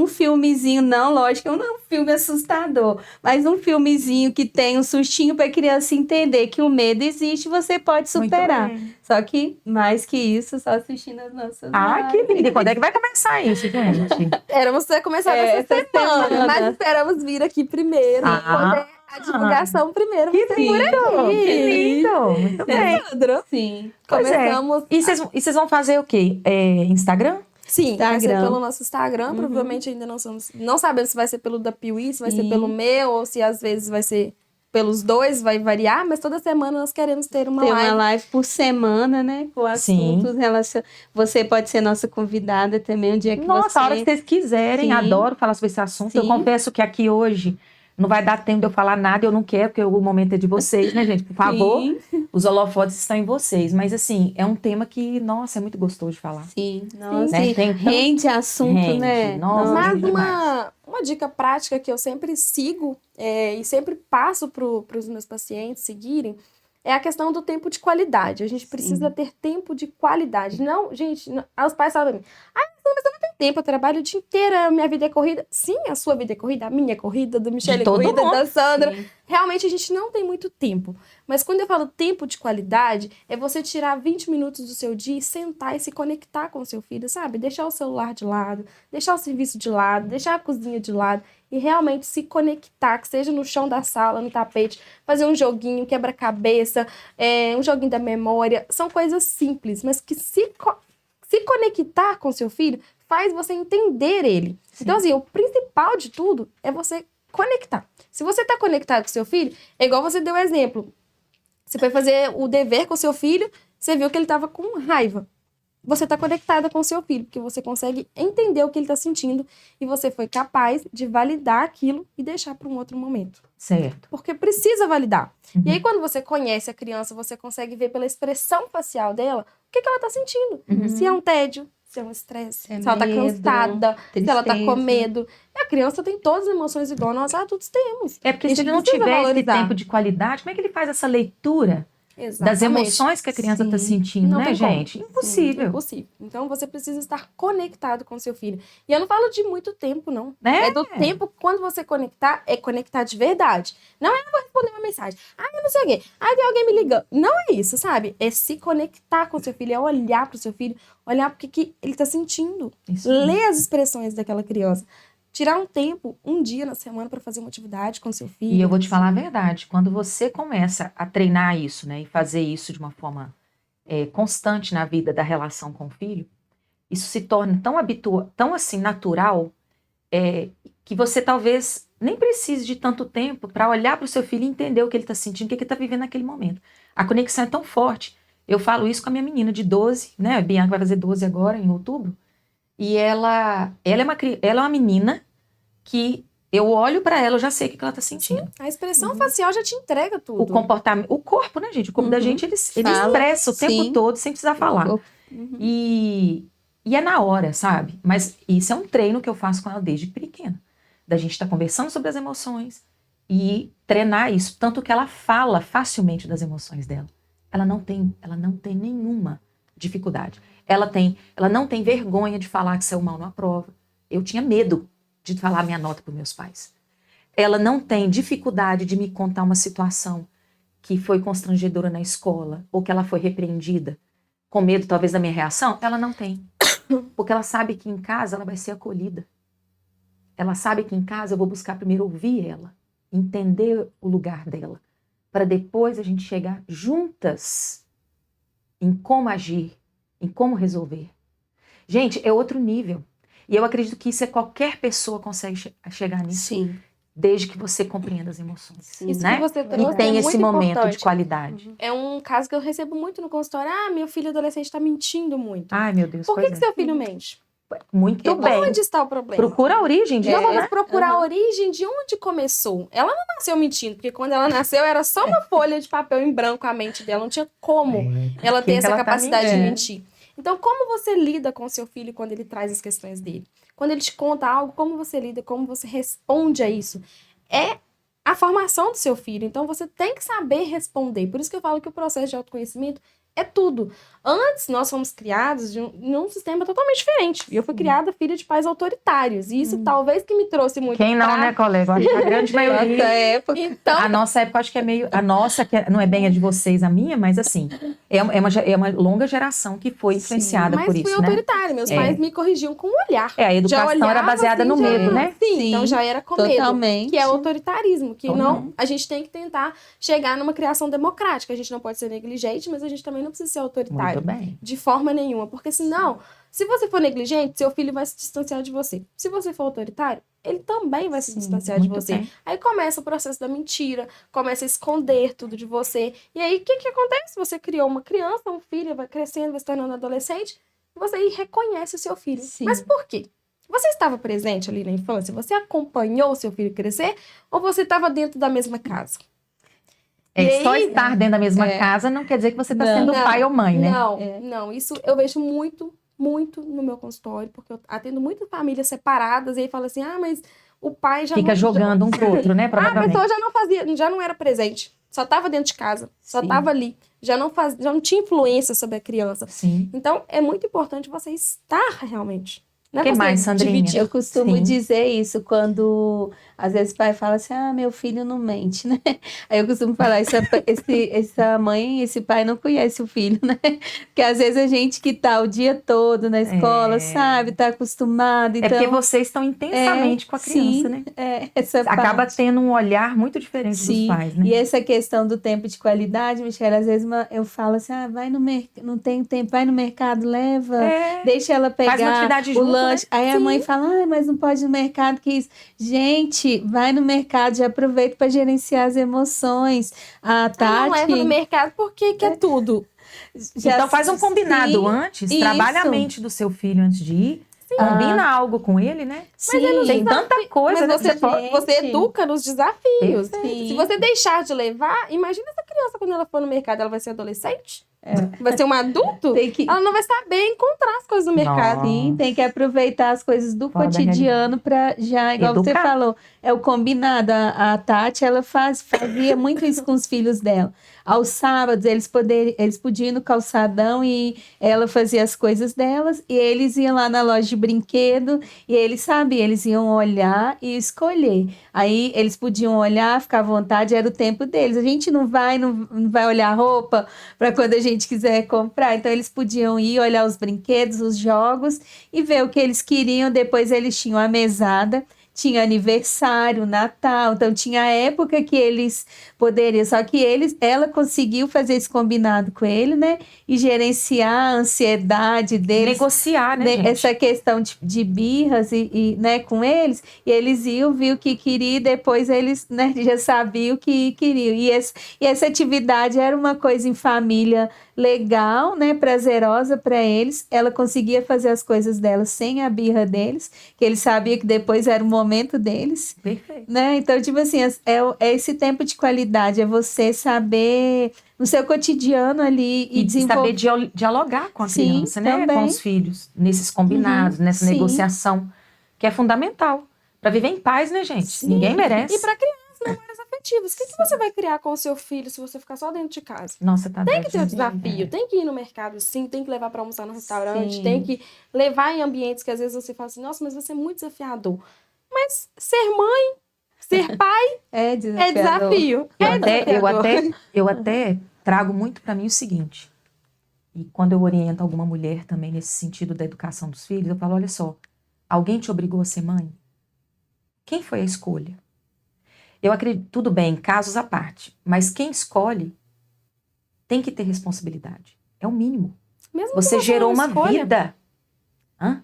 filmezinho, não, lógico, não é um filme assustador, mas um filmezinho que tem um sustinho para a criança entender que o medo existe, você pode superar. Só que, mais que isso, só assistindo as nossas lives. Que lindo! E quando é que vai começar isso, gente? Éramos para começar essa semana, mas esperamos vir aqui primeiro, poder a divulgação primeiro. Que lindo! Muito bem. Sim. Começamos. E vocês vão fazer o quê? Instagram? Sim, vai ser pelo nosso Instagram. Provavelmente ainda não sabemos se vai ser pelo da Piuí, se vai ser pelo meu, ou se às vezes vai ser pelos dois, vai variar, mas toda semana nós queremos ter uma live. Uma live por semana, né? Com assuntos relacionados. Você pode ser nossa convidada também um dia que Nossa, a hora que vocês quiserem. Sim. Adoro falar sobre esse assunto. Sim. Eu confesso que aqui hoje não vai dar tempo de eu falar nada, eu não quero, porque o momento é de vocês, né, gente? Por favor, os holofotes estão em vocês. Mas, assim, é um tema que, nossa, é muito gostoso de falar. Sim, nossa. Né? Rende assunto, né? Nossa, mas uma dica prática que eu sempre sigo e sempre passo para os meus pacientes seguirem é a questão do tempo de qualidade. A gente precisa ter tempo de qualidade. Não, gente, os pais falam pra mim, mas eu não tenho tempo, eu trabalho o dia inteiro, a minha vida é corrida. Sim, a sua vida é corrida, a minha é corrida, do Michele é todo corrida, mundo. da Sandra. Sim. Realmente a gente não tem muito tempo. Mas quando eu falo tempo de qualidade, é você tirar 20 minutos do seu dia e sentar e se conectar com o seu filho, sabe? Deixar o celular de lado, deixar o serviço de lado, deixar a cozinha de lado e realmente se conectar, que seja no chão da sala, no tapete, fazer um joguinho, quebra-cabeça, um joguinho da memória. São coisas simples, mas que se conectar com seu filho faz você entender ele. Sim. Então, assim, o principal de tudo é você conectar. Se você está conectado com seu filho, é igual você deu o exemplo. Você foi fazer o dever com seu filho, você viu que ele estava com raiva. Você está conectada com seu filho, porque você consegue entender o que ele está sentindo e você foi capaz de validar aquilo e deixar para um outro momento. Certo. Porque precisa validar. Uhum. E aí, quando você conhece a criança, você consegue ver pela expressão facial dela o que ela está sentindo. Uhum. Se é um tédio, se é um estresse, Se é se ela está medo, cansada, se ela está com tristeza. medo. E a criança tem todas as emoções igual nós adultos temos. É porque A se gente ele não precisa tiver esse valorizar. tempo de qualidade, como é que ele faz essa leitura das Exatamente. emoções que a criança está Sim. sentindo, Não né, tem como. gente? Impossível. Impossível. Então, você precisa estar conectado com seu filho. E eu não falo de muito tempo, não. Né? É do tempo, quando você conectar, é conectar de verdade. Não é, vou responder uma mensagem. Eu não sei o quê. Tem alguém me ligando. Não é isso, sabe? É se conectar com seu filho, é olhar pro seu filho, olhar porque que ele tá sentindo. Isso mesmo. Ler as expressões daquela criança. Tirar um tempo, um dia na semana para fazer uma atividade com seu filho. E eu vou te falar a verdade, quando você começa a treinar isso, né, e fazer isso de uma forma constante na vida da relação com o filho, isso se torna tão assim natural, que você talvez nem precise de tanto tempo para olhar para o seu filho e entender o que ele está sentindo, o que ele está vivendo naquele momento. A conexão é tão forte. Eu falo isso com a minha menina de 12, né, a Bianca vai fazer 12 agora, em outubro, e ela é uma menina que eu olho para ela, eu já sei o que ela tá sentindo. A expressão facial já te entrega tudo. O comportamento, o corpo, né, gente? O corpo da gente, ele Fala, expressa o tempo sim. todo, sem precisar falar. E é na hora, sabe? Mas isso é um treino que eu faço com ela desde pequena. Da gente estar conversando sobre as emoções e treinar isso. Tanto que ela fala facilmente das emoções dela. Ela não tem nenhuma dificuldade. Ela não tem vergonha de falar que saiu mal numa prova. Eu tinha medo de falar minha nota para meus pais. Ela não tem dificuldade de me contar uma situação que foi constrangedora na escola ou que ela foi repreendida, com medo talvez da minha reação. Ela não tem. Porque ela sabe que em casa ela vai ser acolhida. Ela sabe que em casa eu vou buscar primeiro ouvir ela, entender o lugar dela, para depois a gente chegar juntas em como agir, em como resolver. Gente, é outro nível. E eu acredito que isso qualquer pessoa consegue chegar nisso, Sim. desde que você compreenda as emoções. Isso né? que você trouxe E tem é esse muito momento importante. de qualidade. É um caso que eu recebo muito no consultório. Meu filho adolescente está mentindo muito. Ai, meu Deus. Por que pois é. seu filho mente? Muito bem. Onde está o problema? Procura a origem disso, Vamos né? procurar a origem de onde começou. Ela não nasceu mentindo, porque quando ela nasceu era só uma folha de papel em branco a mente dela. Não tinha como ela ter que essa ela tá capacidade de mentindo? mentir. Então, como você lida com seu filho quando ele traz as questões dele? Quando ele te conta algo, como você lida, como você responde a isso? É a formação do seu filho. Então, você tem que saber responder. Por isso que eu falo que o processo de autoconhecimento é tudo. Antes, nós fomos criados num sistema totalmente diferente. E eu fui criada filha de pais autoritários. E isso talvez que me trouxe muito Quem não, pra- né, colega? Eu acho que a grande maioria. Nossa época. Então, A nossa época, acho que é meio. A nossa, que não é bem a de vocês, a minha, mas assim, é uma longa geração que foi influenciada mas por fui isso, né? autoritária. Meus pais me corrigiam com o olhar. A educação era olhava baseada assim, no já- medo, né? Sim, Sim, então já era com medo. Totalmente. Que é autoritarismo, que Total. não, a gente tem que tentar chegar numa criação democrática. A gente não pode ser negligente, mas a gente também não precisa ser autoritário. Muito bem. De forma nenhuma, porque senão, se você for negligente, seu filho vai se distanciar de você. Se você for autoritário, ele também vai se Sim, distanciar de muito você. bem. Aí começa o processo da mentira, começa a esconder tudo de você. E aí, o que acontece? Você criou uma criança, um filho, vai crescendo, vai se tornando adolescente, e você aí reconhece o seu filho. Sim. Mas por quê? Você estava presente ali na infância? Você acompanhou o seu filho crescer? Ou você estava dentro da mesma casa? E Só aí- estar dentro da mesma casa não quer dizer que você está sendo Não, pai ou mãe, né? Não, isso eu vejo muito no meu consultório, porque eu atendo muitas famílias separadas, e aí fala assim, mas o pai já Fica não... jogando um pro outro, né? A Provavelmente. pessoa já não fazia, já não era presente, só estava dentro de casa, só Sim. estava ali, já não tinha influência sobre a criança. Sim. Então, é muito importante você estar realmente Não Que é você mais, Sandrinha? dividir. Eu costumo Sim. dizer isso quando, às vezes, o pai fala assim, meu filho não mente, né? Aí eu costumo falar, essa mãe, esse pai não conhece o filho, né? Porque às vezes a gente que tá o dia todo na escola, sabe? Tá acostumado, É porque então... vocês estão intensamente com a criança, sim, né? Essa Acaba parte. tendo um olhar muito diferente dos Sim, pais, né? e essa questão do tempo de qualidade, Michelle, às vezes eu falo assim, vai no mercado, não tem tempo, vai no mercado, leva, deixa ela Faz uma pegar atividade o junto, lanche. né? Aí a mãe fala, mas não pode ir no mercado, que isso. Gente, vai no mercado, já aproveita para gerenciar as emoções. A Não leva no Tati mercado porque quer tudo. já Então faz um combinado sim, antes, trabalha a isso. mente do seu filho antes de ir, combina algo com ele, né? Sim, Tem tanta coisa, Mas né? você educa nos desafios. Sim. Se você deixar de levar, imagina essa criança quando ela for no mercado, ela vai ser adolescente? Vai ser um adulto? Tem que... Ela não vai saber encontrar as coisas no mercado. Sim, tem que aproveitar as coisas do Fora da cotidiano para já, igual você Educar. falou, é o combinado. A Tati, ela fazia muito isso com os filhos dela. Aos sábados, eles podiam ir no calçadão e ela fazia as coisas delas, e eles iam lá na loja de brinquedo, e eles sabiam, eles iam olhar e escolher. Aí eles podiam olhar, ficar à vontade, era o tempo deles. A gente não vai olhar roupa para quando a gente quiser comprar. Então eles podiam ir olhar os brinquedos, os jogos e ver o que eles queriam. Depois eles tinham a mesada, tinha aniversário, Natal, então tinha a época que eles poderiam, só que ela conseguiu fazer esse combinado com ele, né? E gerenciar a ansiedade deles. Negociar, né, gente? Essa questão de birras né, com eles, e eles iam, viu o que queria, e depois eles, né, já sabiam o que queriam. E essa atividade era uma coisa em família legal, né, prazerosa para eles. Ela conseguia fazer as coisas dela sem a birra deles, que eles sabiam que depois era o momento deles. Perfeito. Né? Então, tipo assim, é esse tempo de qualidade, é você saber no seu cotidiano ali E desenvolver. saber dialogar com a Sim, criança, né? também. Com os filhos, nesses combinados, nessa sim. negociação, que é fundamental. Para viver em paz, né, gente? Sim. Ninguém merece. E para crianças, memórias afetivas. O que você vai criar com o seu filho se você ficar só dentro de casa? Nossa, tá Tem doido, que ter o né? desafio, tem que ir no mercado sim, tem que levar para almoçar no restaurante, Sim. tem que levar em ambientes que às vezes você fala assim, nossa, mas vai ser muito desafiador. Mas ser mãe, ser pai É é desafiador. desafio. Eu até trago muito para mim o seguinte, e quando eu oriento alguma mulher também nesse sentido da educação dos filhos, eu falo, olha só, alguém te obrigou a ser mãe? Quem foi a escolha? Eu acredito, tudo bem, casos à parte, mas quem escolhe tem que ter responsabilidade. É o mínimo. Mesmo Você que não gerou seja uma escolha, vida.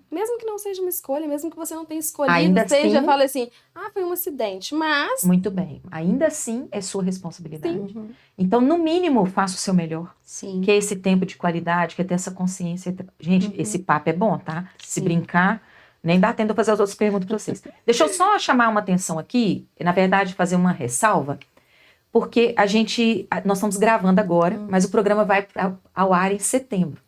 mesmo que não seja uma escolha, mesmo que você não tenha escolhido, Ainda seja, assim- fala assim, foi um acidente, mas Muito bem. Ainda assim, é sua responsabilidade. Uhum. Então, no mínimo, faça o seu melhor. Sim. Que é esse tempo de qualidade, que é ter essa consciência. Gente, esse papo é bom, tá? Se Sim. brincar, nem dá tempo de eu fazer as outras perguntas para vocês. Deixa eu só chamar uma atenção aqui, na verdade, fazer uma ressalva, porque nós estamos gravando agora, mas o programa vai ao ar em setembro.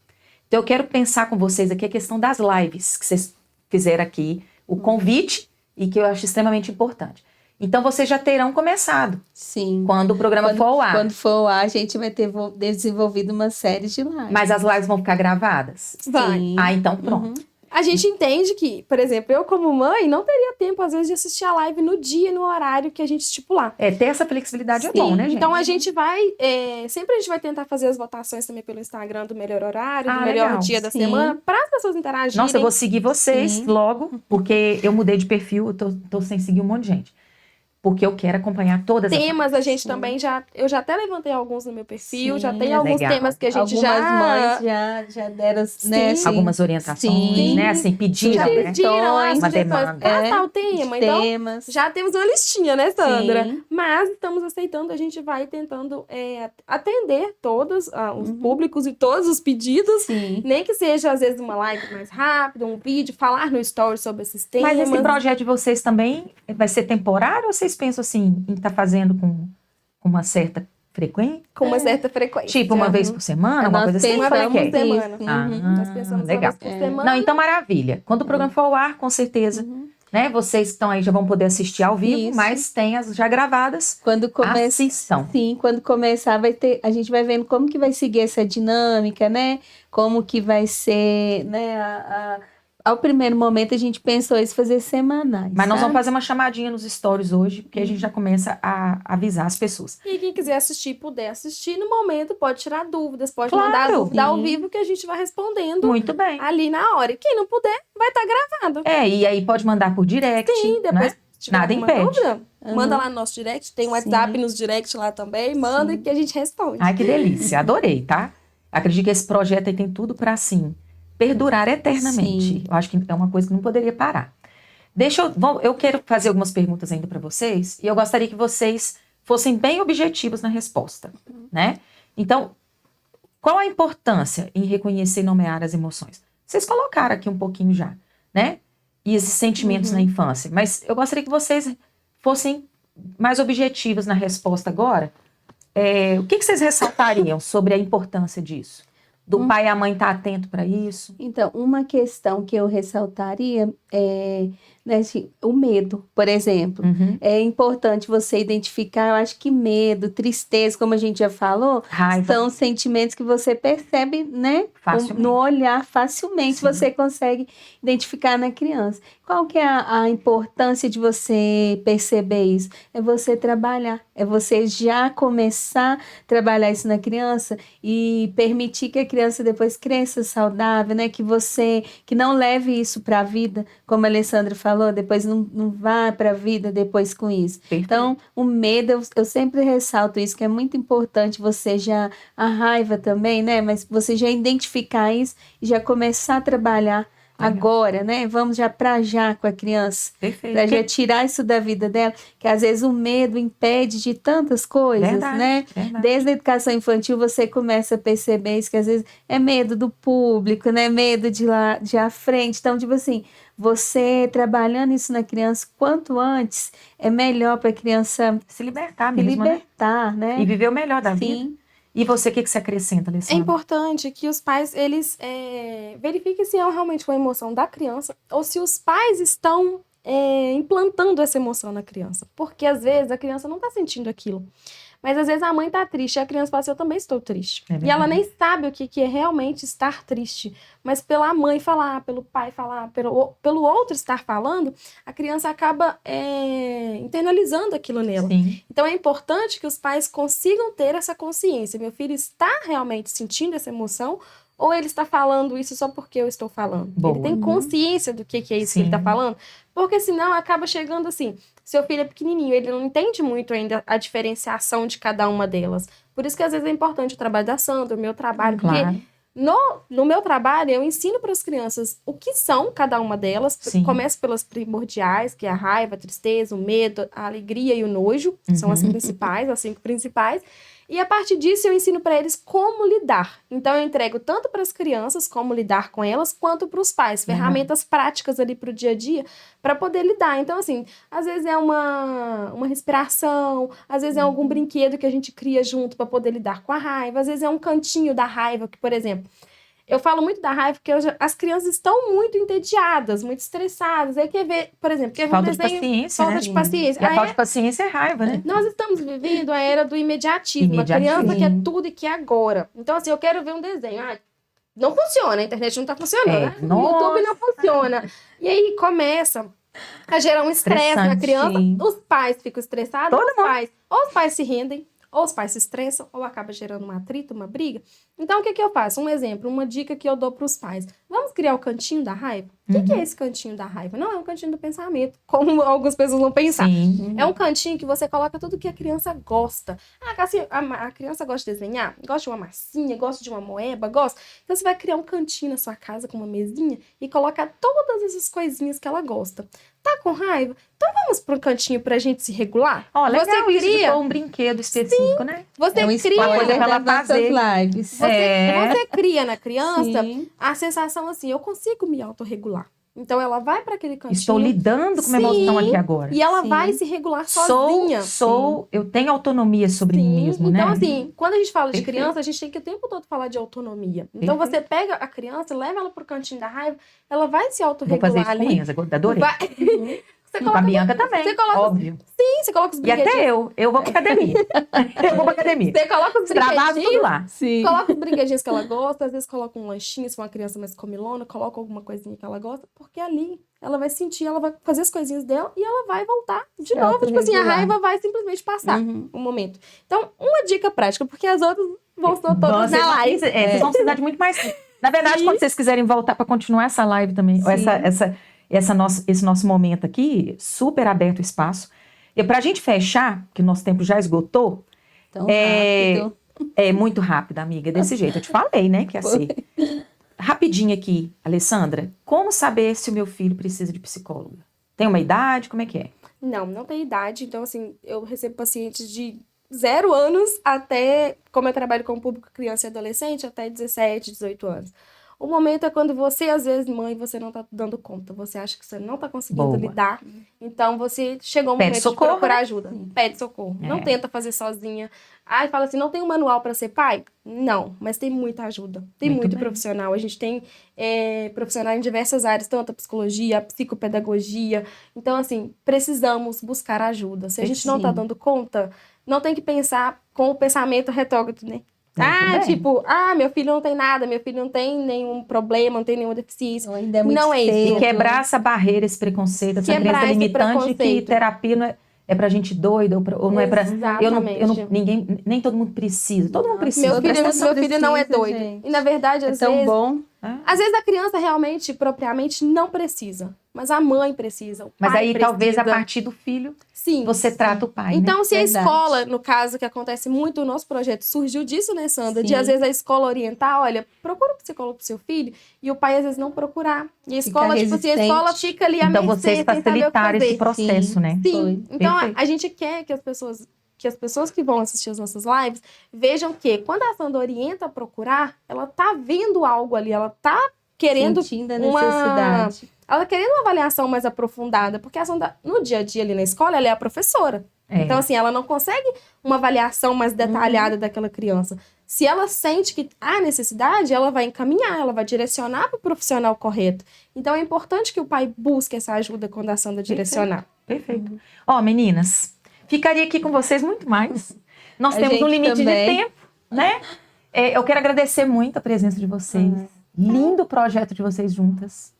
Então, eu quero pensar com vocês aqui a questão das lives que vocês fizeram aqui, o convite, e que eu acho extremamente importante. Então, vocês já terão começado, Sim. quando o programa for ao ar. Quando for ao ar, a gente vai ter desenvolvido uma série de lives. Mas as lives vão ficar gravadas? vai. Sim. Ah, então pronto. A gente entende que, por exemplo, eu como mãe não teria tempo, às vezes, de assistir a live no dia e no horário que a gente estipular. Ter essa flexibilidade é Sim. bom, né, gente? Então a gente vai, sempre a gente vai tentar fazer as votações também pelo Instagram do melhor horário, do Ah, melhor legal. dia da Sim. semana, para as pessoas interagirem. Nossa, eu vou seguir vocês Sim. logo, porque eu mudei de perfil, eu tô sem seguir um monte de gente. Porque eu quero acompanhar todas as Temas a gente Sim. também eu já até levantei alguns no meu perfil, Sim, já tem é alguns legal. temas que a gente Algumas mães já deram, né? Sim. algumas orientações, Sim. né? Assim, pediram, já né? pediram as Uma sugestões. demanda. Tal tema. Então, temas. já temos uma listinha, né, Sandra? Sim. Mas estamos aceitando, a gente vai tentando atender todos os Uhum. públicos e todos os pedidos. Sim. Nem que seja, às vezes, uma live mais rápida, um vídeo, falar no story sobre esses temas. Mas esse projeto de vocês também vai ser temporário ou vocês pensam assim, em estar fazendo com uma certa frequência? com uma certa frequência. Tipo, uma vez por semana, alguma coisa assim? Uma Como é vez que por é? semana. Uhum. Nós pensamos legal. uma vez por semana. Não, então maravilha. Quando o programa for ao ar, com certeza, né? Vocês que estão aí já vão poder assistir ao vivo, Isso. mas tem as já gravadas. Quando começa, Assistam. sim, quando começar a gente vai vendo como que vai seguir essa dinâmica, né? Como que vai ser, né, ao primeiro momento a gente pensou em fazer semanais. Mas nós sabe? vamos fazer uma chamadinha nos stories hoje, porque a gente já começa a avisar as pessoas. E quem quiser assistir, puder assistir, no momento pode tirar dúvidas, pode Claro, mandar dúvida ao sim. vivo que a gente vai respondendo Muito bem. ali na hora. E quem não puder, vai estar gravado. E aí pode mandar por direct, Sim, depois né? se tiver Nada alguma impede. dúvida, manda lá no nosso direct, tem um WhatsApp nos direct lá também, manda Sim. que a gente responde. Ai, que delícia, adorei, tá? Acredito que esse projeto aí tem tudo para, assim, perdurar eternamente. Sim. Eu acho que é uma coisa que não poderia parar. Eu quero fazer algumas perguntas ainda para vocês, e eu gostaria que vocês fossem bem objetivos na resposta, né? Então, qual a importância em reconhecer e nomear as emoções? Vocês colocaram aqui um pouquinho já, né? E esses sentimentos na infância. Mas eu gostaria que vocês fossem mais objetivos na resposta agora. O que vocês ressaltariam sobre a importância disso? Do pai e a mãe estar atento para isso? Então, uma questão que eu ressaltaria é, né, assim, o medo, por exemplo. É importante você identificar, eu acho que medo, tristeza, como a gente já falou, Raiva. são sentimentos que você percebe, né? Facilmente. No olhar, facilmente Sim. você consegue identificar na criança. Qual que é a importância de você perceber isso? É você trabalhar, é você já começar a trabalhar isso na criança e permitir que a criança depois cresça saudável, né? Que não leve isso para a vida, como a Alessandra falou, depois não vá para a vida depois com isso. Perfeito. Então, o medo, eu sempre ressalto isso, que é muito importante você já, a raiva também, né? Mas você já identificar isso e já começar a trabalhar agora, né? Vamos já com a criança, Perfeito. para já tirar isso da vida dela, que às vezes o medo impede de tantas coisas, Verdade, né? verdade. Desde a educação infantil você começa a perceber isso, que às vezes é medo do público, né? Medo de lá à frente. Então, tipo assim, você trabalhando isso na criança quanto antes, é melhor para a criança Se libertar se mesmo, né? libertar, né? E viver o melhor da vida. Sim. E você, o que você acrescenta, É Alessandra? importante que os pais, eles verifiquem se é realmente uma emoção da criança ou se os pais estão implantando essa emoção na criança. Porque, às vezes, a criança não está sentindo aquilo. Mas, às vezes, a mãe está triste e a criança fala assim, eu também estou triste. É E ela verdade. nem sabe o que é realmente estar triste. Mas pela mãe falar, pelo pai falar, pelo outro estar falando, a criança acaba internalizando aquilo nela. Sim. Então é importante que os pais consigam ter essa consciência. Meu filho está realmente sentindo essa emoção ou ele está falando isso só porque eu estou falando? Boa. Ele tem consciência do que é isso que ele está Sim. falando? Porque senão acaba chegando assim, seu filho é pequenininho, ele não entende muito ainda a diferenciação de cada uma delas. Por isso que às vezes é importante o trabalho da Sandra, o meu trabalho, porque Claro. no meu trabalho, eu ensino para as crianças o que são cada uma delas. Sim. Começo pelas primordiais, que é a raiva, a tristeza, o medo, a alegria e o nojo. São as principais, as 5 principais. E a partir disso, eu ensino para eles como lidar. Então, eu entrego tanto para as crianças, como lidar com elas, quanto para os pais. Ferramentas práticas ali para o dia a dia, para poder lidar. Então, assim, às vezes é uma respiração, às vezes é algum brinquedo que a gente cria junto para poder lidar com a raiva, às vezes é um cantinho da raiva, que, por exemplo, eu falo muito da raiva porque as crianças estão muito entediadas, muito estressadas. Aí quer ver, por exemplo, quer ver Falta um de desenho... paciência, Falta né? de paciência. E a Aí falta de paciência é raiva, né? nós estamos vivendo a era do imediatismo. A criança quer tudo e quer agora. Então, assim, eu quero ver um desenho. Não funciona, a internet não está funcionando, né? O YouTube não funciona. E aí começa a gerar um estresse na Estressante. criança. Os pais ficam estressados, Todo mundo. ou os pais se rendem, ou os pais se estressam, ou acaba gerando um atrito, uma briga. Então, o que eu faço? Um exemplo, uma dica que eu dou para os pais. Vamos criar o cantinho da raiva? O que é esse cantinho da raiva? Não, é um cantinho do pensamento, como algumas pessoas vão pensar. Sim. É um cantinho que você coloca tudo que a criança gosta. A criança gosta de desenhar, gosta de uma massinha, gosta de uma moeba, gosta. Então, você vai criar um cantinho na sua casa com uma mesinha e colocar todas essas coisinhas que ela gosta. Tá com raiva? Então, vamos para um cantinho pra gente se regular? Ó, legal Você isso de cria- pôr um brinquedo específico, né? Você É um cria... spoiler pra ela das nossas fazer. lives. Você cria na criança Sim. a sensação assim, eu consigo me autorregular. Então ela vai para aquele cantinho. Estou lidando com uma emoção aqui agora. E ela Sim. vai se regular sozinha. Eu tenho autonomia sobre mim mesmo, né? Então, assim, quando a gente fala de Perfeito. criança, a gente tem que o tempo todo falar de autonomia. Então, você pega a criança, leva ela pro cantinho da raiva, ela vai se Vou autorregular fazer isso com ali. minhas, agora adorei. Vai- Você Com coloca, a Bianca também, você coloca- óbvio. sim, você coloca os E brinquedinhos. até eu vou pra academia. Eu vou pra academia. Você coloca os Travado tudo brinquedinhos. lá. Sim. Coloca os brinquedinhos que ela gosta, às vezes coloca um lanchinho, se for uma criança mais comilona, coloca alguma coisinha que ela gosta, porque ali ela vai sentir, ela vai fazer as coisinhas dela e ela vai voltar de Se novo. Tipo assim, a autorregular. raiva vai simplesmente passar Uhum. um momento. Então, uma dica prática, porque as outras vão ser todas Vocês na live. vocês vão precisar de muito mais tempo. Na verdade, quando vocês quiserem voltar para continuar essa live também, ou Sim. esse nosso momento aqui, super aberto o espaço. E para a gente fechar, que o nosso tempo já esgotou, Tão É, rápido. é muito rápido, amiga, desse jeito. Eu te falei, né, que ia ser. Rapidinho aqui, Alessandra, como saber se o meu filho precisa de psicóloga? Tem uma idade? Como é que é? Não tem idade. Então, assim, eu recebo pacientes de 0 anos até, como eu trabalho com o público criança e adolescente, até 17, 18 anos. O momento é quando você, às vezes, mãe, você não tá dando conta. Você acha que você não tá conseguindo Boa. lidar. Então, você chegou um Pede momento socorro, de procurar né? ajuda. Pede socorro. É. Não tenta fazer sozinha. Aí fala assim, não tem um manual para ser pai? Não, mas tem muita ajuda. Tem Muito muito bem. profissional. A gente tem profissionais em diversas áreas, tanto a psicologia, a psicopedagogia. Então, assim, precisamos buscar ajuda. Se a gente não tá Sim. dando conta, não tem que pensar com o pensamento retrógrado, né? Muito bem. Tipo, meu filho não tem nada, meu filho não tem nenhum problema, não tem nenhuma deficiência. Então, ainda é muito Não é isso. E cedo. quebrar essa barreira, esse preconceito, essa Quebrar crença esse limitante que preconceito. terapia não é pra gente doida, ou não é pra... Exatamente. Nem todo mundo precisa. Todo mundo Nossa, precisa. Meu presta atenção. filho não é precisa, doido. gente. E na verdade, É às tão vezes, bom. às vezes a criança realmente, propriamente, não precisa. Mas a mãe precisa, o Mas pai aí, precisa. talvez, a partir do filho, Sim. você trata o pai, né? Então, se a Verdade. escola, no caso que acontece muito, o nosso projeto surgiu disso, né, Sandra? De Sim. às vezes a escola orientar, olha, procura um psicólogo pro seu filho, e o pai às vezes não procurar. E a escola, tipo assim, a resistente. escola fica ali a Então, mercê, vocês sem saber o que facilitaram esse fazer. processo, Sim. né? Sim. Foi. Então, Perfeito. a gente quer que as pessoas que vão assistir as nossas lives vejam que quando a Sandra orienta a procurar, ela tá vendo algo ali, ela tá querendo Sentindo a uma- necessidade. ela tá querendo uma avaliação mais aprofundada, porque a Sandra, no dia a dia ali na escola, ela é a professora. É. Então, assim, ela não consegue uma avaliação mais detalhada daquela criança. Se ela sente que há necessidade, ela vai encaminhar, ela vai direcionar para o profissional correto. Então, é importante que o pai busque essa ajuda quando a Sandra direcionar. Perfeito. Ó, meninas, ficaria aqui com vocês muito mais. Nós A temos um gente limite também. de tempo, né? Eu quero agradecer muito a presença de vocês. Lindo o projeto de vocês juntas.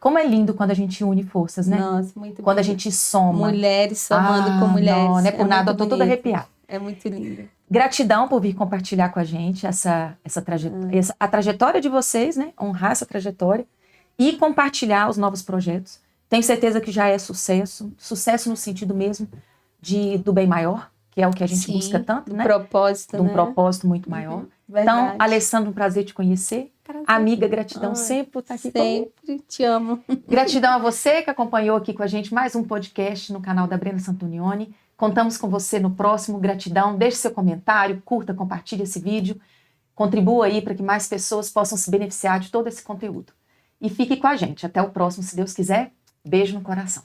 Como é lindo quando a gente une forças, né? Nossa, muito Quando a bonito. gente soma. Mulheres somando com mulheres. Não, não é por nada, eu tô muito toda bonito. arrepiada. É muito lindo. Gratidão por vir compartilhar com a gente a trajetória de vocês, né? Honrar essa trajetória e compartilhar os novos projetos. Tenho certeza que já é sucesso. Sucesso no sentido mesmo do bem maior, que é o que a gente Sim, busca tanto, né? Propósito, De um né? propósito muito maior. Verdade. Então, Alessandro, um prazer te conhecer. Amiga, gratidão Ai, sempre por estar aqui comigo. Sempre te amo. Gratidão a você que acompanhou aqui com a gente mais um podcast no canal da Brenda Santonioni. Contamos com você no próximo. Gratidão. Deixe seu comentário, curta, compartilhe esse vídeo. Contribua aí para que mais pessoas possam se beneficiar de todo esse conteúdo. E fique com a gente. Até o próximo, se Deus quiser. Beijo no coração.